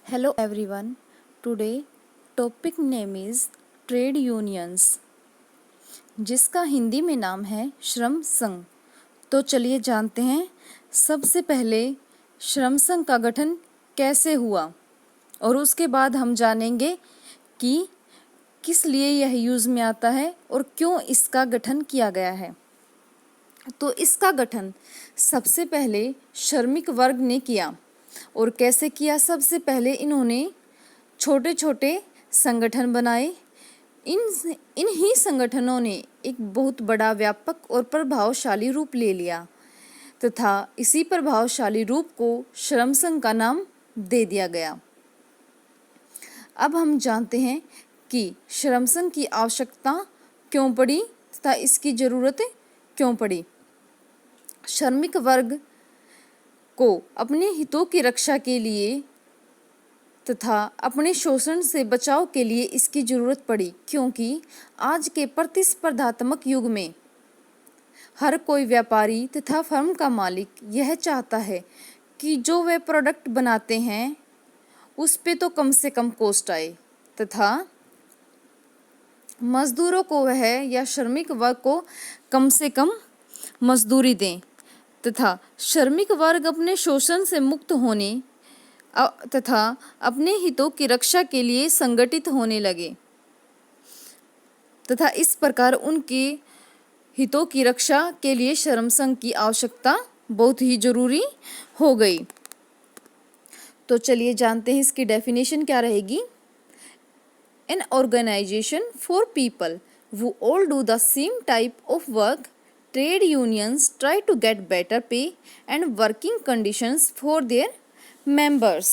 Hello everyone. Today topic name is trade unions, जिसका हिंदी में नाम है श्रम संघ। तो चलिए जानते हैं सबसे पहले श्रम संघ का गठन कैसे हुआ और उसके बाद हम जानेंगे कि किस लिए यह यूज में आता है और क्यों इसका गठन किया गया है। तो इसका गठन सबसे पहले श्रमिक वर्ग ने किया और कैसे किया। सबसे पहले इन्होंने छोटे छोटे संगठन बनाए। इन ही संगठनों ने एक बहुत बड़ा, व्यापक और प्रभावशाली रूप ले लिया तथा इसी प्रभावशाली रूप को श्रम संघ का नाम दे दिया गया। अब हम जानते हैं कि श्रम संघ की आवश्यकता क्यों पड़ी तथा इसकी जरूरत क्यों पड़ी। श्रमिक वर्ग को अपने हितों की रक्षा के लिए तथा अपने शोषण से बचाव के लिए इसकी जरूरत पड़ी, क्योंकि आज के प्रतिस्पर्धात्मक युग में हर कोई व्यापारी तथा फर्म का मालिक यह चाहता है कि जो वे प्रोडक्ट बनाते हैं उस पे तो कम से कम कॉस्ट आए तथा मजदूरों को वह या श्रमिक वर्ग को कम से कम मजदूरी दें तथा श्रमिक वर्ग अपने शोषण से मुक्त होने तथा अपने हितों की रक्षा के लिए संगठित होने लगे तथा इस प्रकार उनके हितों की रक्षा के लिए श्रम संघ की आवश्यकता बहुत ही जरूरी हो गई। तो चलिए जानते हैं इसकी डेफिनेशन क्या रहेगी। An organization for people who all do the same type of work. Trade unions try to get better pay and working conditions for their members.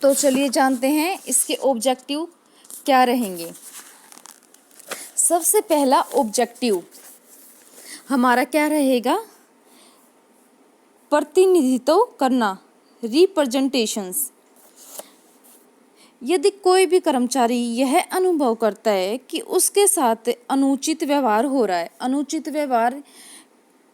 तो चलिए जानते हैं इसके ऑब्जेक्टिव क्या रहेंगे। सबसे पहला ऑब्जेक्टिव हमारा क्या रहेगा, प्रतिनिधित्व करना, रिप्रेजेंटेशंस। यदि कोई भी कर्मचारी यह अनुभव करता है कि उसके साथ अनुचित व्यवहार हो रहा है, अनुचित व्यवहार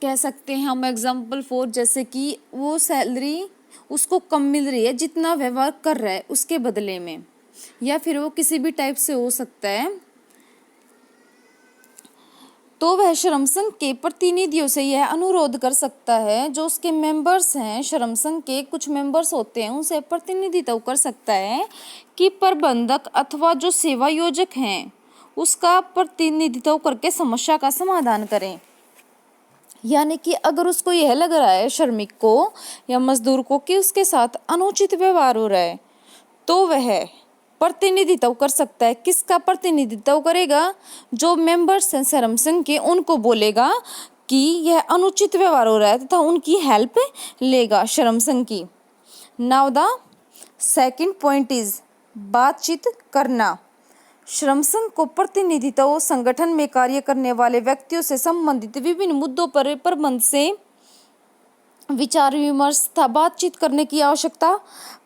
कह सकते हैं हम एग्जाम्पल फॉर, जैसे कि वो सैलरी उसको कम मिल रही है जितना व्यवहार कर रहा है उसके बदले में, या फिर वो किसी भी टाइप से हो सकता है, तो वह श्रम संघ के प्रतिनिधियों से यह अनुरोध कर सकता है, जो उसके मेंबर्स हैं, श्रम संघ के कुछ मेंबर्स होते हैं, उनसे प्रतिनिधित्व कर सकता है कि प्रबंधक अथवा जो सेवा योजक हैं उसका प्रतिनिधित्व करके समस्या का समाधान करें। यानी कि अगर उसको यह लग रहा है श्रमिक को या मजदूर को कि उसके साथ अनुचित व्यवहार हो रहा है, तो वह प्रतिनिधित्व कर सकता है। किसका प्रतिनिधित्व करेगा? जो मेंबर्स हैं श्रम संघ के, उनको बोलेगा कि यह अनुचित व्यवहार हो रहा है तथा उनकी हेल्प लेगा श्रम संघ की। Now the second point is बातचीत करना। श्रम संघ को प्रतिनिधित्व संगठन में कार्य करने वाले व्यक्तियों से संबंधित विभिन्न मुद्दों पर प्रबंध से विचार विमर्श तथा बातचीत करने की आवश्यकता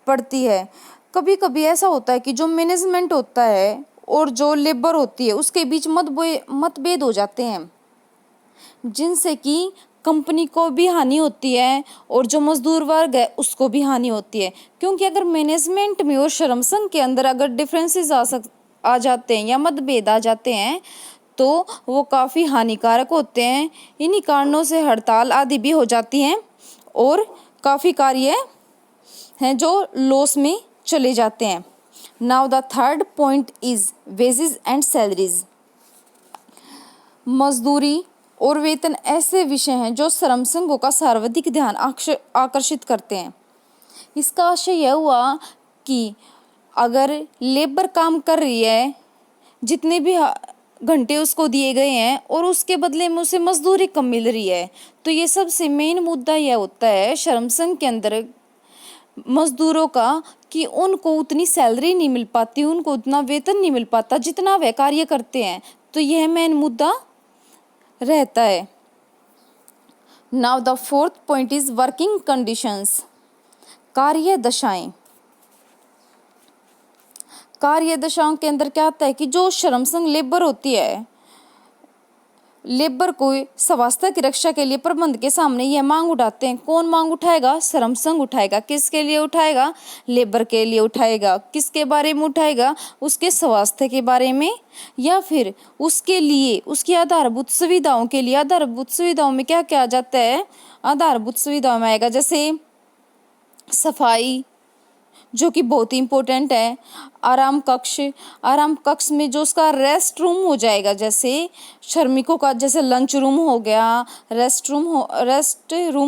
पड़ती है। कभी कभी ऐसा होता है कि जो मैनेजमेंट होता है और जो लेबर होती है उसके बीच मतभेद हो जाते हैं, जिनसे कि कंपनी को भी हानि होती है और जो मजदूर वर्ग है उसको भी हानि होती है। क्योंकि अगर मैनेजमेंट में और श्रम संघ के अंदर अगर डिफरेंसेस आ जाते हैं या मतभेद आ जाते हैं तो वो काफ़ी हानिकारक होते हैं। इन्हीं कारणों से हड़ताल आदि भी हो जाती हैं और काफ़ी कार्य हैं जो लॉस में चले जाते हैं। Now the third point is wages and salaries. मजदूरी और वेतन ऐसे विषय हैं जो श्रम संघों का सर्वाधिक ध्यान आकर्षित करते हैं। इसका आशय यह हुआ कि अगर लेबर काम कर रही है, जितने भी घंटे उसको दिए गए हैं और उसके बदले में उसे मजदूरी कम मिल रही है, तो ये सबसे मेन मुद्दा यह होता है श्रम संघ के अंदर मजदूरों का कि उनको उतनी सैलरी नहीं मिल पाती, उनको उतना वेतन नहीं मिल पाता जितना वे कार्य करते हैं। तो यह मेन मुद्दा रहता है। Now the fourth point is working conditions, कार्य दशाएं। कार्य दशाओं के अंदर क्या आता है कि जो श्रम संघ लेबर होती है लेबर को स्वास्थ्य की रक्षा के लिए प्रबंध के सामने यह मांग उठाते हैं। कौन मांग उठाएगा? श्रम संघ उठाएगा। किसके लिए उठाएगा? लेबर के लिए उठाएगा। किसके बारे में उठाएगा? उसके स्वास्थ्य के बारे में, या फिर उसके लिए उसकी आधारभूत सुविधाओं के लिए। आधारभूत सुविधाओं में क्या क्या आ जाता है? आधारभूत सुविधाओं में आएगा जैसे सफाई, जो कि बहुत ही इम्पोर्टेंट है। आराम कक्ष, आराम कक्ष में जो उसका रेस्ट रूम हो जाएगा, जैसे श्रमिकों का जैसे लंच रूम हो गया, रेस्ट रूम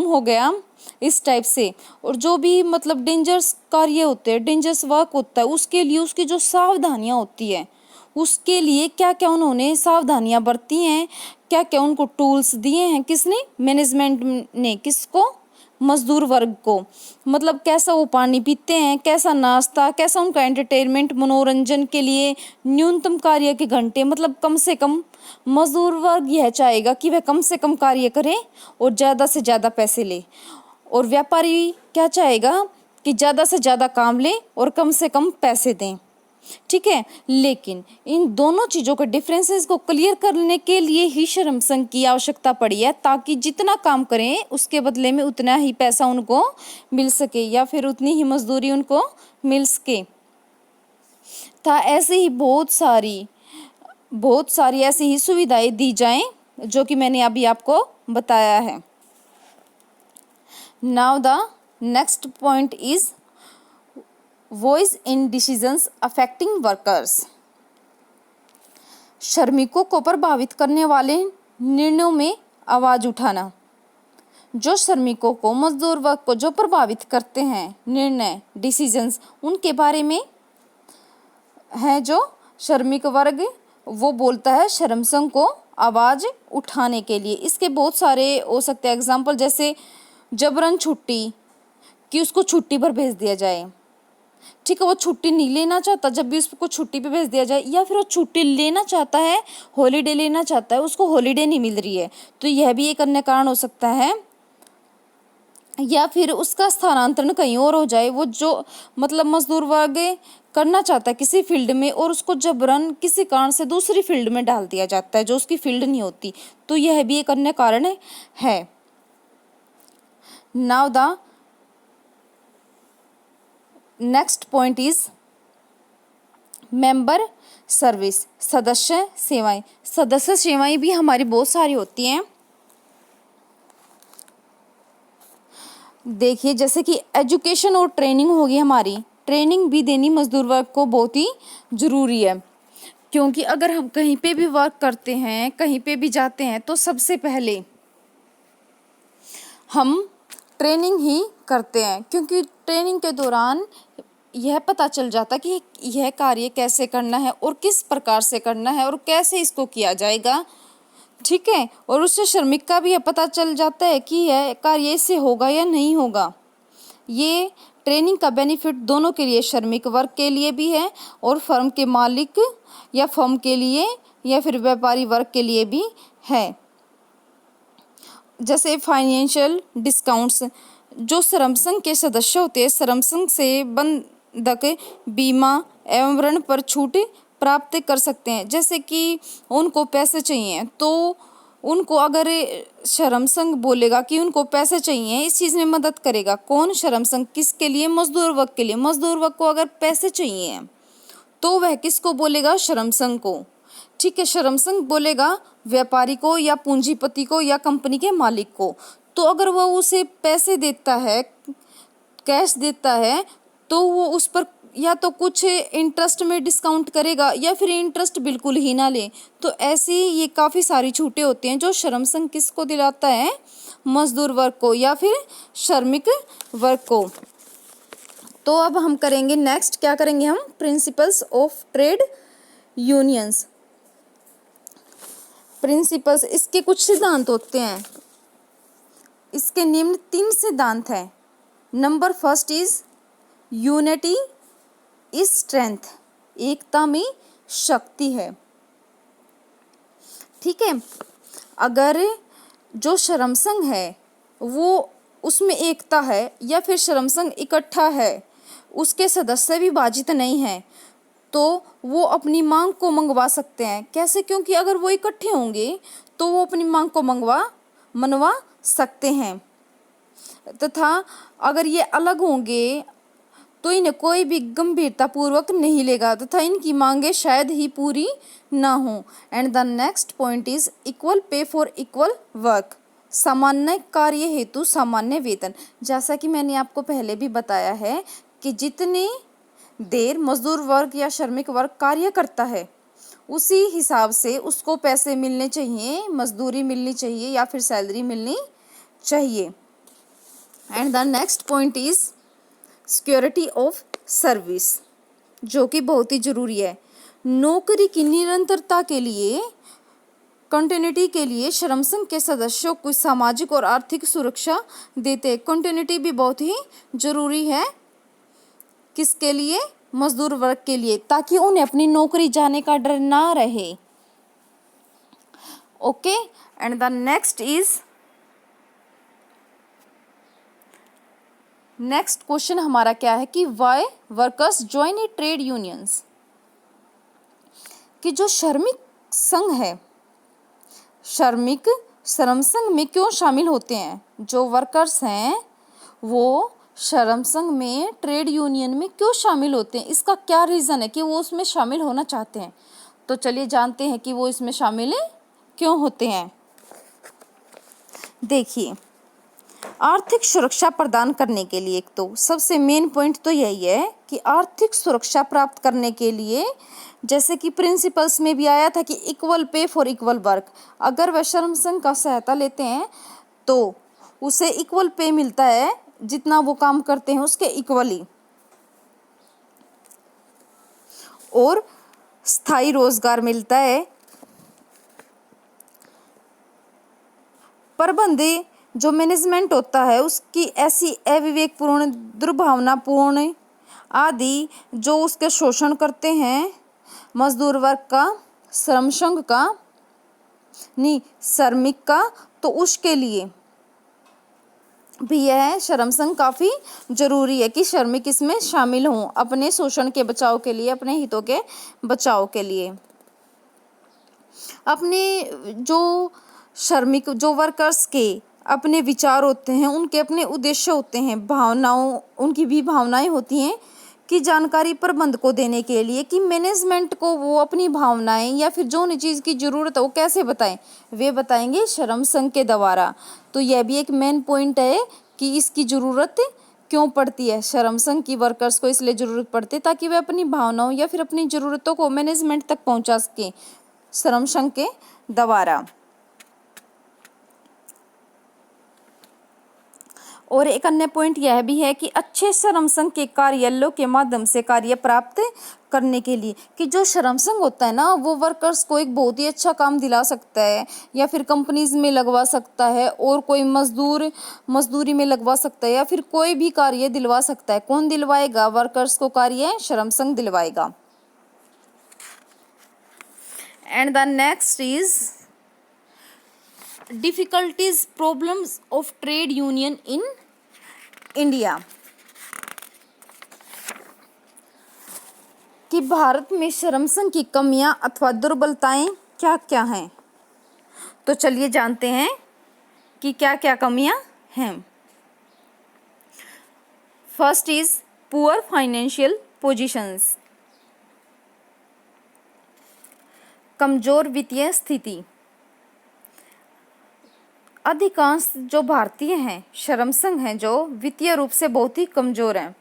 हो गया, इस टाइप से। और जो भी मतलब डेंजरस कार्य होते हैं, डेंजरस वर्क होता है, उसके लिए उसकी जो सावधानियां होती है, उसके लिए क्या क्या उन्होंने सावधानियां बरती हैं, क्या क्या उनको टूल्स दिए हैं। किसने? मैनेजमेंट ने। किसको? मजदूर वर्ग को। मतलब कैसा वो पानी पीते हैं, कैसा नाश्ता, कैसा उनका एंटरटेनमेंट, मनोरंजन के लिए न्यूनतम कार्य के घंटे, मतलब कम से कम मजदूर वर्ग यह चाहेगा कि वह कम से कम कार्य करे और ज़्यादा से ज़्यादा पैसे ले। और व्यापारी क्या चाहेगा? कि ज़्यादा से ज़्यादा काम ले और कम से कम पैसे दें। ठीक है, लेकिन इन दोनों चीज़ों के डिफरेंसेस को क्लियर करने के लिए ही श्रम संघ की आवश्यकता पड़ी है, ताकि जितना काम करें उसके बदले में उतना ही पैसा उनको मिल सके, या फिर उतनी ही मजदूरी उनको मिल सके। था ऐसे ही बहुत सारी ऐसी ही सुविधाएं दी जाएं, जो कि मैंने अभी आपको बताया है। Now the next point is voice in decisions affecting workers. श्रमिकों को प्रभावित करने वाले निर्णयों में आवाज़ उठाना। जो श्रमिकों को, मजदूर वर्ग को जो प्रभावित करते हैं निर्णय, डिसीजंस, उनके बारे में है जो श्रमिक वर्ग वो बोलता है श्रम संघ को आवाज़ उठाने के लिए। इसके बहुत सारे हो सकते हैं एग्जाम्पल, जैसे जबरन छुट्टी, कि उसको छुट्टी पर भेज दिया जाए। ठीक है, वो छुट्टी नहीं लेना चाहता, जब भी उसको छुट्टी पे भेज दिया जाए, या फिर वो छुट्टी लेना चाहता है, हॉलीडे लेना चाहता है, उसको हॉलीडे नहीं मिल रही है, तो यह भी एक अन्य कारण हो सकता है। या फिर उसका स्थानांतरण कहीं और हो जाए, वो जो मतलब मजदूर वर्ग करना चाहता है किसी फील्ड में और उसको जबरन किसी कारण से दूसरी फील्ड में डाल दिया जाता है जो उसकी फील्ड नहीं होती, तो यह भी एक अन्य कारण है। Now the next point is member service, सदस्य सेवाएं। सदस्य सेवाएं भी हमारी बहुत सारी होती हैं। देखिए, जैसे कि एजुकेशन और ट्रेनिंग होगी हमारी, ट्रेनिंग भी देनी मजदूर वर्ग को बहुत ही ज़रूरी है, क्योंकि अगर हम कहीं पे भी वर्क करते हैं, कहीं पे भी जाते हैं, तो सबसे पहले हम ट्रेनिंग ही करते हैं, क्योंकि ट्रेनिंग के दौरान यह पता चल जाता कि यह कार्य कैसे करना है और किस प्रकार से करना है और कैसे इसको किया जाएगा। ठीक है, और उससे श्रमिक का भी यह पता चल जाता है कि यह कार्य इससे होगा या नहीं होगा। ये ट्रेनिंग का बेनिफिट दोनों के लिए, श्रमिक वर्ग के लिए भी है और फर्म के मालिक या फर्म के लिए या फिर व्यापारी वर्ग के लिए भी है। जैसे फाइनेंशियल डिस्काउंट्स, जो श्रम संघ के सदस्य होते हैं श्रम संघ से बंधक बीमा एवं ऋण पर छूट प्राप्त कर सकते हैं। जैसे कि उनको पैसे चाहिए, तो उनको अगर श्रम संघ बोलेगा कि उनको पैसे चाहिए, इस चीज़ में मदद करेगा कौन? श्रम संघ। किसके लिए? मजदूर वर्ग के लिए। मजदूर वर्ग को अगर पैसे चाहिए तो वह किसको बोलेगा? श्रम संघ को। ठीक है, श्रम संघ बोलेगा व्यापारी को या पूंजीपति को या कंपनी के मालिक को। तो अगर वो उसे पैसे देता है, कैश देता है, तो वो उस पर या तो कुछ इंटरेस्ट में डिस्काउंट करेगा या फिर इंटरेस्ट बिल्कुल ही ना ले। तो ऐसी ये काफ़ी सारी छूटें होती हैं जो श्रम संघ किसको दिलाता है? मजदूर वर्ग को या फिर श्रमिक वर्ग को। तो अब हम करेंगे नेक्स्ट, क्या करेंगे हम? Principles of trade unions. Principles, इसके कुछ सिद्धांत होते हैं। इसके निम्न 3 सिद्धांत हैं। Number first is unity is strength, एकता में शक्ति है। ठीक है, अगर जो श्रम संघ है वो उसमें एकता है या फिर श्रम संघ इकट्ठा है, उसके सदस्य विभाजित नहीं हैं, तो वो अपनी मांग को मंगवा सकते हैं। कैसे? क्योंकि अगर वो इकट्ठे होंगे तो वो अपनी मांग को मनवा सकते हैं, तथा अगर ये अलग होंगे तो इन्हें कोई भी गंभीरता पूर्वक नहीं लेगा तथा इनकी मांगे शायद ही पूरी ना हो। And the next point is equal pay for equal work, सामान्य कार्य हेतु सामान्य वेतन। जैसा कि मैंने आपको पहले भी बताया है कि जितनी देर मजदूर वर्ग या श्रमिक वर्ग कार्य करता है उसी हिसाब से उसको पैसे मिलने चाहिए, मजदूरी मिलनी चाहिए या फिर सैलरी मिलनी चाहिए। And the next point is security of service, जो कि बहुत ही जरूरी है। नौकरी की निरंतरता के लिए, कंटिन्यूटी के लिए श्रम संघ के सदस्यों को सामाजिक और आर्थिक सुरक्षा देते हैं। कंटिन्यूटी भी बहुत ही जरूरी है, किसके लिए? मजदूर वर्ग के लिए, ताकि उन्हें अपनी नौकरी जाने का डर ना रहे। Okay, and the next question हमारा क्या है कि why workers join a trade unions, कि जो श्रमिक संघ है, श्रमिक श्रम संघ में क्यों शामिल होते हैं? जो वर्कर्स हैं वो श्रम संघ में, ट्रेड यूनियन में क्यों शामिल होते हैं? इसका क्या रीज़न है कि वो उसमें शामिल होना चाहते हैं? तो चलिए जानते हैं कि वो इसमें शामिल क्यों होते हैं। देखिए, आर्थिक सुरक्षा प्रदान करने के लिए, एक तो सबसे मेन पॉइंट तो यही है कि आर्थिक सुरक्षा प्राप्त करने के लिए, जैसे कि प्रिंसिपल्स में भी आया था कि equal pay for equal work, अगर वह श्रम संघ का सहायता लेते हैं तो उसे इक्वल पे मिलता है, जितना वो काम करते हैं उसके इक्वली, और स्थायी रोजगार मिलता है। प्रबंध जो मैनेजमेंट होता है उसकी ऐसी अविवेकपूर्ण, दुर्भावनापूर्ण आदि जो उसके शोषण करते हैं मजदूर वर्ग का, श्रम संघ का नहीं, श्रमिक का, तो उसके लिए भी यह श्रम संघ काफ़ी जरूरी है कि श्रमिक इसमें शामिल हों अपने शोषण के बचाव के लिए, अपने हितों के बचाव के लिए। अपने जो श्रमिक, जो वर्कर्स के अपने विचार होते हैं, उनके अपने उद्देश्य होते हैं, भावनाओं, उनकी भी भावनाएं होती हैं कि जानकारी प्रबंध को देने के लिए कि मैनेजमेंट को वो अपनी भावनाएं या फिर जो उन्हें चीज़ की ज़रूरत है वो कैसे बताएं, वे बताएंगे श्रम संघ के द्वारा। तो यह भी एक मेन पॉइंट है कि इसकी ज़रूरत क्यों पड़ती है, श्रम संघ की वर्कर्स को इसलिए ज़रूरत पड़ती है ताकि वे अपनी भावनाओं या फिर अपनी ज़रूरतों को मैनेजमेंट तक पहुँचा सकें श्रम संघ के द्वारा। और एक अन्य पॉइंट यह भी है कि अच्छे श्रम संघ के कार्यालयों के माध्यम से कार्य प्राप्त करने के लिए, कि जो श्रम संघ होता है ना वो वर्कर्स को एक बहुत ही अच्छा काम दिला सकता है या फिर कंपनीज में लगवा सकता है, और कोई मजदूरी में लगवा सकता है, या फिर कोई भी कार्य दिलवा सकता है। कौन दिलवाएगा? वर्कर्स को कार्य श्रम संघ दिलवाएगा। And the next is difficulties, problems of trade union in India, कि भारत में श्रम संघ की कमियां अथवा दुर्बलताएं क्या क्या हैं। तो चलिए जानते हैं कि क्या क्या कमियां हैं। First is poor financial positions, कमजोर वित्तीय स्थिति। अधिकांश जो भारतीय हैं, श्रम संघ हैं, जो वित्तीय रूप से बहुत ही कमज़ोर हैं।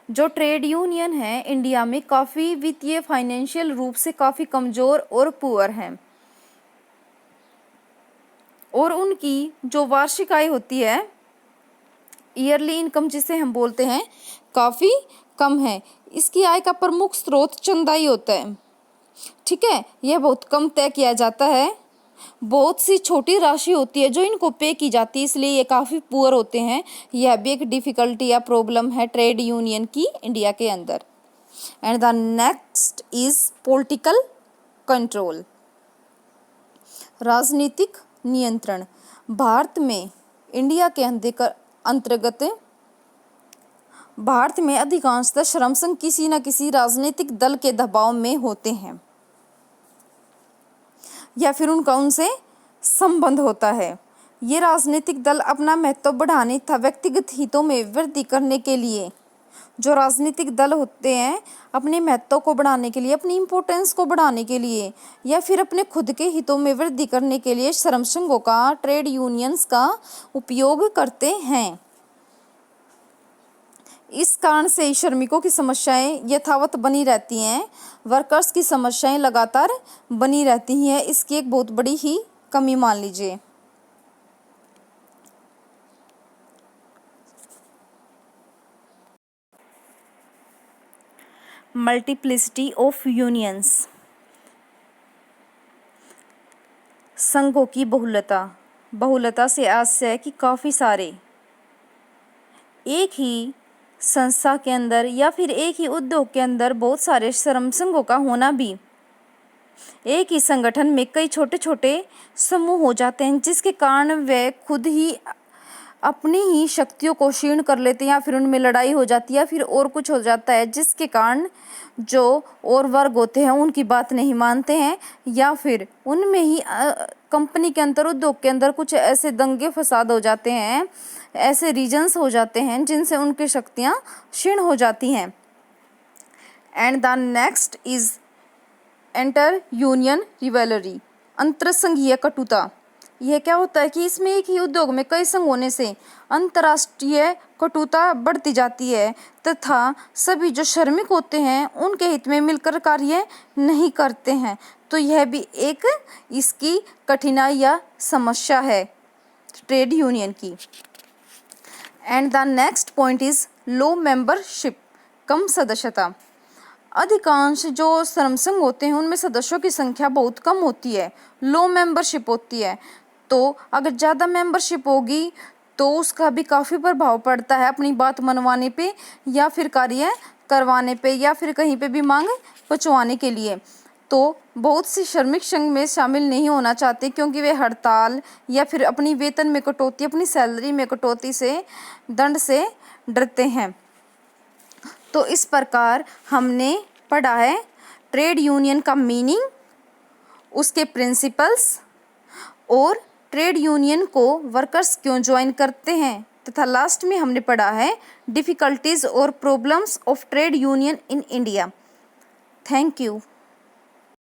जो ट्रेड यूनियन है इंडिया में काफ़ी वित्तीय, फाइनेंशियल रूप से काफ़ी कमज़ोर और पुअर हैं, और उनकी जो वार्षिक आय होती है, ईयरली इनकम जिसे हम बोलते हैं, काफ़ी कम है। इसकी आय का प्रमुख स्रोत चंदा ही होता है, ठीक है, यह बहुत कम तय किया जाता है। बहुत सी छोटी राशि होती है जो इनको पे की जाती है, इसलिए ये काफ़ी पुअर होते हैं। यह भी एक डिफ़िकल्टी या प्रॉब्लम है ट्रेड यूनियन की इंडिया के अंदर। And the next is political control, राजनीतिक नियंत्रण। भारत में, इंडिया के अंतर्गत भारत में अधिकांशतः श्रम संघ किसी न किसी राजनीतिक दल के दबाव में होते हैं या फिर उनसे संबंध होता है। ये राजनीतिक दल अपना महत्व बढ़ाने तथा व्यक्तिगत हितों में वृद्धि करने के लिए, जो राजनीतिक दल होते हैं अपने महत्व को बढ़ाने के लिए, अपनी इम्पोर्टेंस को बढ़ाने के लिए या फिर अपने खुद के हितों में वृद्धि करने के लिए श्रम संघों का, ट्रेड यूनियंस का उपयोग करते हैं। इस कारण से श्रमिकों की समस्याएं यथावत बनी रहती हैं, वर्कर्स की समस्याएं लगातार बनी रहती हैं। इसकी एक बहुत बड़ी ही कमी मान लीजिए। मल्टीप्लिसिटी ऑफ यूनियंस, संघों की बहुलता से आशय है कि काफ़ी सारे एक ही संस्था के अंदर या फिर एक ही उद्योग के अंदर बहुत सारे श्रम संघों का होना भी एक ही संगठन में कई छोटे छोटे समूह हो जाते हैं, जिसके कारण वे खुद ही अपनी ही शक्तियों को क्षीण कर लेते हैं या फिर उनमें लड़ाई हो जाती है या फिर और कुछ हो जाता है, जिसके कारण जो और वर्ग होते हैं उनकी बात नहीं मानते हैं या फिर उनमें ही कंपनी के अंदर, उद्योग के अंदर कुछ ऐसे दंगे फसाद हो जाते हैं, ऐसे रीजन्स हो जाते हैं जिनसे उनकी शक्तियाँ क्षीण हो जाती हैं। And the next is inter union rivalry, अंतरसंघीय कटुता। यह क्या होता है कि इसमें एक ही उद्योग में कई संघ होने से अंतर्राष्ट्रीय कटुता बढ़ती जाती है तथा सभी जो श्रमिक होते हैं उनके हित में मिलकर कार्य नहीं करते हैं। तो यह भी एक इसकी कठिनाई या समस्या है ट्रेड यूनियन की। And the next point is low membership, कम सदस्यता। अधिकांश जो श्रम संघ होते हैं उनमें सदस्यों की संख्या बहुत कम होती है, लो मेंबरशिप होती है। तो अगर ज़्यादा मेंबरशिप होगी तो उसका भी काफ़ी प्रभाव पड़ता है अपनी बात मनवाने पे या फिर कार्य करवाने पे या फिर कहीं पे भी मांग पहुँचवाने के लिए। तो बहुत सी श्रमिक संघ में शामिल नहीं होना चाहते क्योंकि वे हड़ताल या फिर अपनी वेतन में कटौती, अपनी सैलरी में कटौती से, दंड से डरते हैं। तो इस प्रकार हमने पढ़ा है ट्रेड यूनियन का मीनिंग, उसके प्रिंसिपल्स और ट्रेड यूनियन को वर्कर्स क्यों ज्वाइन करते हैं, तथा लास्ट में हमने पढ़ा है डिफ़िकल्टीज और problems of trade union in India. Thank you.